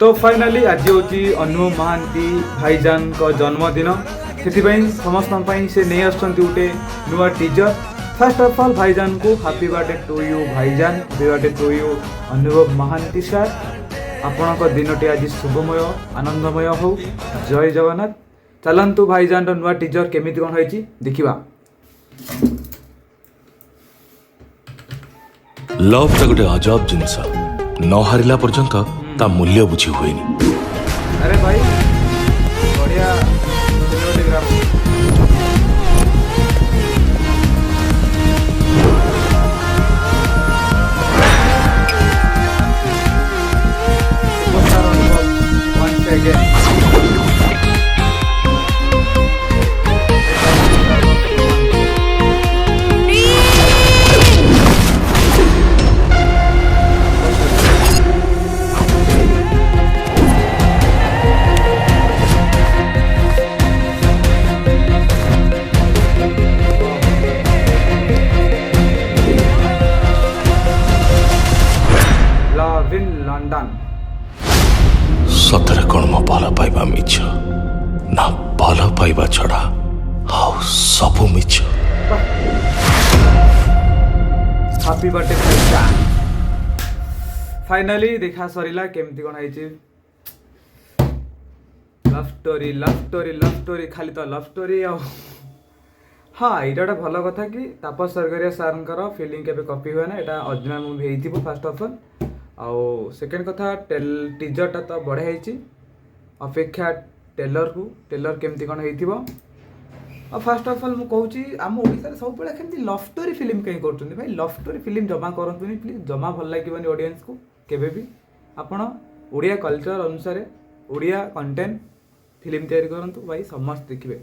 तो फाइनाली आज हूँ अनुभ महांती भाईजान का जन्मदिन से समस्त से नहीं गोटे नुआ टीजर। फर्स्ट ऑफ ऑल भाईजान को हैप्पी बर्थडे टू यू भाईजान, happy birthday to you Anubhav Mohanty sir. आपण दिनटी आज शुभमय आनंदमय हो। जय जगन्नाथ। चलतु भाईजान नुआ टीजर केमी कौन होती देखा। लव टा गोटे अजब जिनस न हारिला पर्यंत ता मूल्य बुझी हुएनी। अरे भाई बढ़िया photograph. once again love in London. सतरे कौन मो भल पाइबा मिछ ना भल पाइबा छड़ा हाउ सबु मिछ। हैप्पी बर्थडे भाईजान। फाइनली देखा सरिला केमती कोन आइछि। Love story love story love story खाली तो लव स्टोरी आ। हाँ ये गोटे भल कथा कि तापस सरगरिया सार फिल्म के कॉपी हुए ना, यहाँ ओरिजिनल मूवी हो फर्स्ट ऑफ ऑल। आउ सेकेंड कथा टीजरटा तो बढ़िया होती अपेक्षा टेलर को टेलर केमती कौन हो। फर्स्ट ऑफ ऑल मुझे आम ओडिशा सब बड़े केमती लव स्टोरी फिल्म कहीं कर भाई। लव स्टोरी फिल्म जमा करतुनि प्लीज, जमा भल लगे ऑडियंस को केबे भी। आपण ओडिया कल्चर अनुसार ओडिया कंटेंट फिल्म तैयारी करंतु भाई, समस्त देखिए।